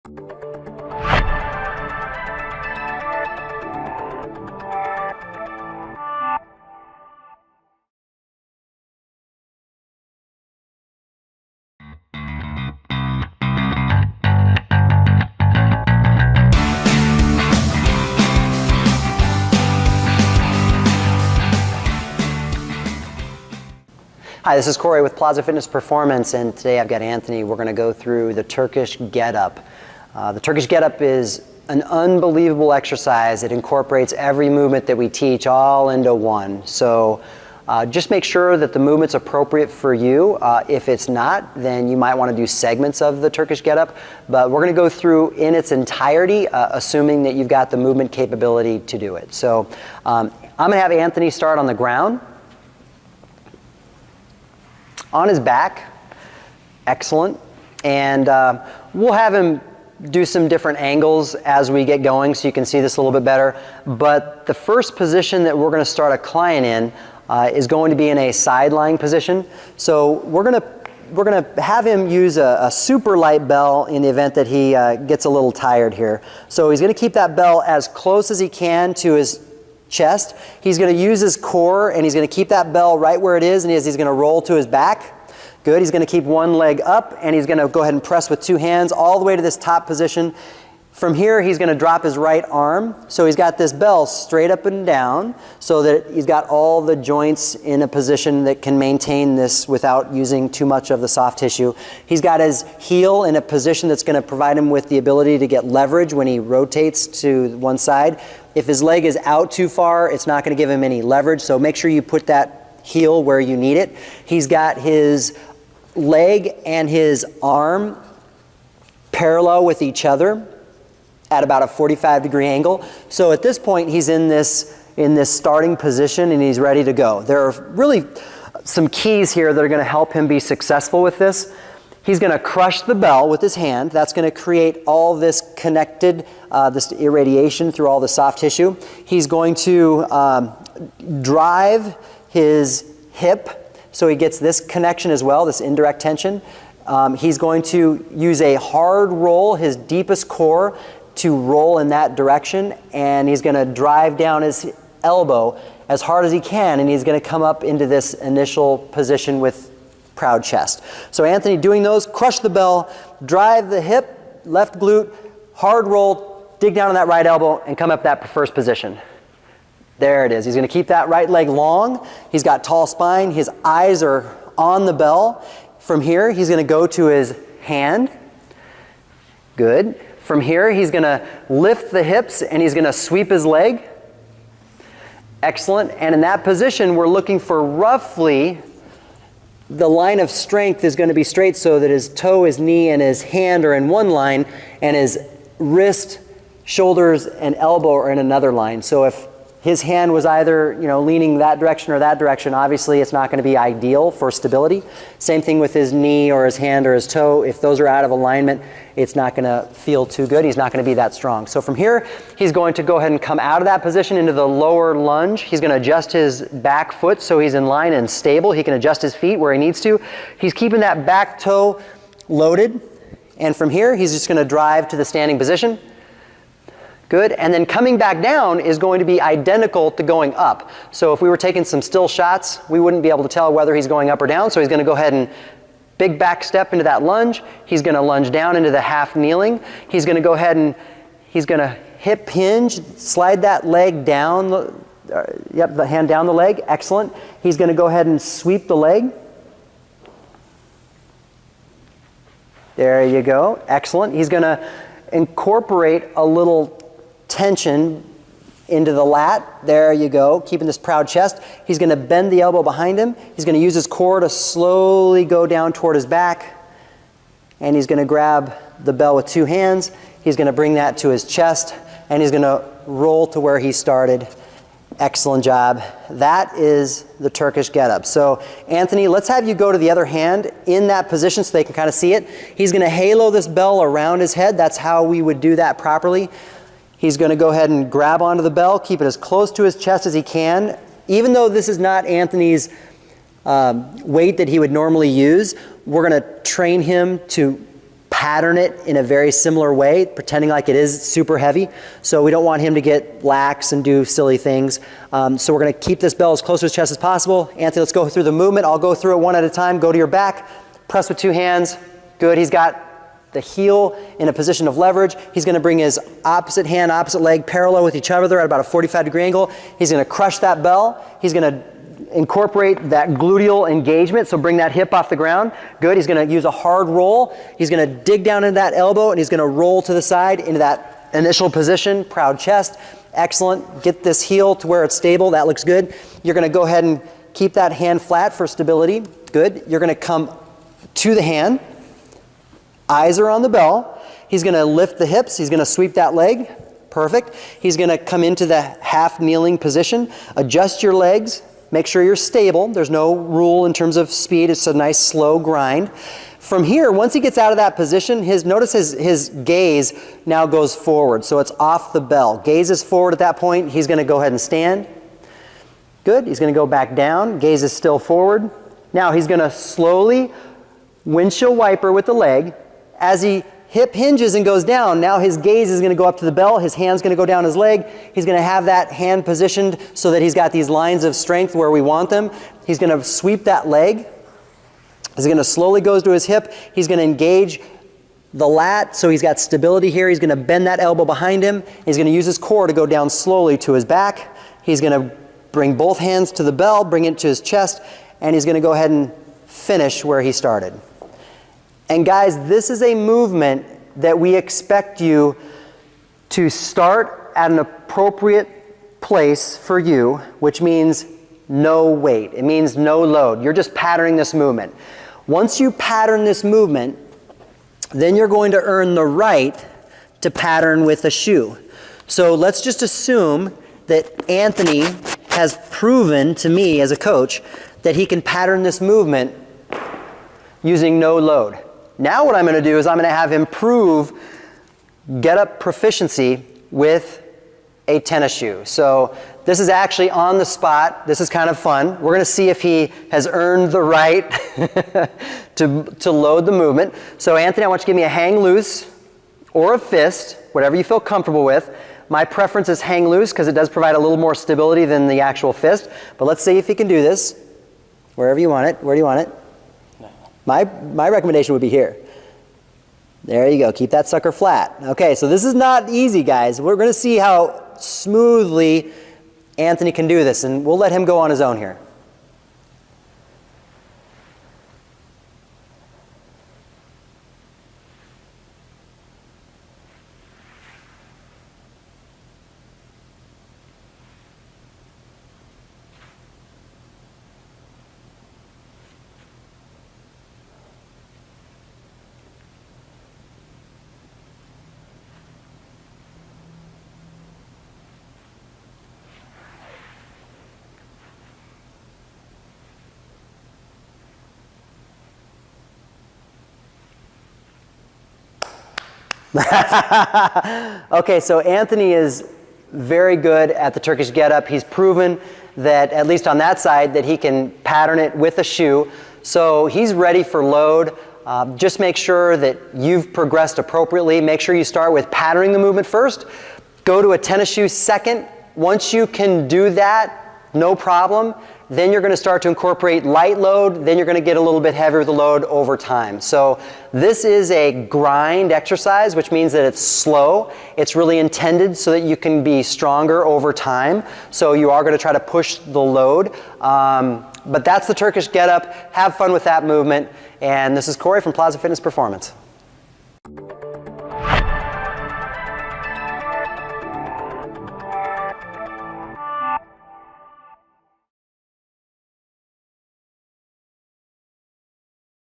Hi, this is Corey with Plaza Fitness Performance, and today I've got Anthony. We're going to go through the Turkish Get-Up. The Turkish Get-Up is an unbelievable exercise. It incorporates every movement that we teach all into one. So just make sure that the movement's appropriate for you. If it's not, then you might want to do segments of the Turkish Get-Up. But we're going to go through in its entirety, assuming that you've got the movement capability to do it. So I'm going to have Anthony start on the ground. On his back, excellent, and we'll have him do some different angles as we get going so you can see this a little bit better. But the first position that we're going to start a client in is going to be in a side lying position. So we're going to have him use a super light bell in the event that he gets a little tired here. So he's going to keep that bell as close as he can to his chest. He's going to use his core, and he's going to keep that bell right where it is, and he's going to roll to his back. Good. He's going to keep one leg up, and he's going to go ahead and press with two hands all the way to this top position. From here, he's going to drop his right arm. So he's got this bell straight up and down so that he's got all the joints in a position that can maintain this without using too much of the soft tissue. He's got his heel in a position that's going to provide him with the ability to get leverage when he rotates to one side. If his leg is out too far, it's not going to give him any leverage. So make sure you put that heel where you need it. He's got his leg and his arm parallel with each other at about a 45-degree angle. So at this point, he's in this starting position and he's ready to go. There are really some keys here that are going to help him be successful with this. He's going to crush the bell with his hand. That's going to create all this connected, this irradiation through all the soft tissue. He's going to drive his hip so he gets this connection as well, this indirect tension. He's going to use a hard roll, his deepest core, to roll in that direction, and he's going to drive down his elbow as hard as he can, and he's going to come up into this initial position with proud chest. So Anthony, doing those, crush the bell, drive the hip, left glute, hard roll, dig down on that right elbow, and come up that first position. There it is. He's going to keep that right leg long. He's got tall spine. His eyes are on the bell. From here, he's going to go to his hand. Good. From here, he's going to lift the hips and he's going to sweep his leg. Excellent. And in that position, we're looking for roughly the line of strength is going to be straight so that his toe, his knee, and his hand are in one line, and his wrist, shoulders, and elbow are in another line. So if his hand was either, leaning that direction or that direction, obviously it's not going to be ideal for stability. Same thing with his knee or his hand or his toe. If those are out of alignment, it's not going to feel too good. He's not going to be that strong. So from here, he's going to go ahead and come out of that position into the lower lunge. He's going to adjust his back foot so he's in line and stable. He can adjust his feet where he needs to. He's keeping that back toe loaded. And from here, he's just going to drive to the standing position. Good. And then coming back down is going to be identical to going up. So if we were taking some still shots, we wouldn't be able to tell whether he's going up or down. So he's going to go ahead and big back step into that lunge. He's going to lunge down into the half kneeling. He's going to go ahead and he's going to hip hinge, slide that leg down. The hand down the leg. Excellent. He's going to go ahead and sweep the leg. There you go. Excellent. He's going to incorporate a little tension into the lat. There you go. Keeping this proud chest. He's going to bend the elbow behind him. He's going to use his core to slowly go down toward his back. And he's going to grab the bell with two hands. He's going to bring that to his chest. And he's going to roll to where he started. Excellent job. That is the Turkish Get-Up. So Anthony, let's have you go to the other hand in that position so they can kind of see it. He's going to halo this bell around his head. That's how we would do that properly. He's going to go ahead and grab onto the bell, keep it as close to his chest as he can. Even though this is not Anthony's weight that he would normally use, we're going to train him to pattern it in a very similar way, pretending like it is super heavy. So we don't want him to get lax and do silly things. So we're going to keep this bell as close to his chest as possible. Anthony, let's go through the movement. I'll go through it one at a time. Go to your back, press with 2 hands. Good. He's got the heel in a position of leverage. He's going to bring his opposite hand, opposite leg parallel with each other at about a 45-degree angle. He's going to crush that bell. He's going to incorporate that gluteal engagement, so bring that hip off the ground. Good. He's going to use a hard roll. He's going to dig down into that elbow, and he's going to roll to the side into that initial position, proud chest. Excellent. Get this heel to where it's stable. That looks good. You're going to go ahead and keep that hand flat for stability. Good. You're going to come to the hand. Eyes are on the bell. He's going to lift the hips. He's going to sweep that leg. Perfect. He's going to come into the half kneeling position. Adjust your legs. Make sure you're stable. There's no rule in terms of speed. It's a nice slow grind. From here, once he gets out of that position, notice his gaze now goes forward. So it's off the bell. Gaze is forward at that point. He's going to go ahead and stand. Good. He's going to go back down. Gaze is still forward. Now he's going to slowly windshield wiper with the leg. As he hip hinges and goes down, now his gaze is going to go up to the bell. His hand's going to go down his leg. He's going to have that hand positioned so that he's got these lines of strength where we want them. He's going to sweep that leg. He's going to slowly go to his hip. He's going to engage the lat so he's got stability here. He's going to bend that elbow behind him. He's going to use his core to go down slowly to his back. He's going to bring both hands to the bell, bring it to his chest, and he's going to go ahead and finish where he started. And guys, this is a movement that we expect you to start at an appropriate place for you, which means no weight. It means no load. You're just patterning this movement. Once you pattern this movement, then you're going to earn the right to pattern with a shoe. So let's just assume that Anthony has proven to me as a coach that he can pattern this movement using no load. Now what I'm going to do is I'm going to have him prove get-up proficiency with a tennis shoe. So this is actually on the spot. This is kind of fun. We're going to see if he has earned the right to load the movement. So Anthony, I want you to give me a hang loose or a fist, whatever you feel comfortable with. My preference is hang loose because it does provide a little more stability than the actual fist. But let's see if he can do this. Wherever you want it. Where do you want it? My recommendation would be here. There you go. Keep that sucker flat. Okay, so this is not easy, guys. We're going to see how smoothly Anthony can do this, and we'll let him go on his own here. Okay, so Anthony is very good at the Turkish get-up. He's proven that, at least on that side, that he can pattern it with a shoe. So he's ready for load. Just make sure that you've progressed appropriately. Make sure you start with patterning the movement first. Go to a tennis shoe second. Once you can do that, no problem. Then you're going to start to incorporate light load. Then you're going to get a little bit heavier with the load over time. So this is a grind exercise, which means that it's slow. It's really intended so that you can be stronger over time. So you are going to try to push the load. But that's the Turkish get-up. Have fun with that movement. And this is Corey from Plaza Fitness Performance.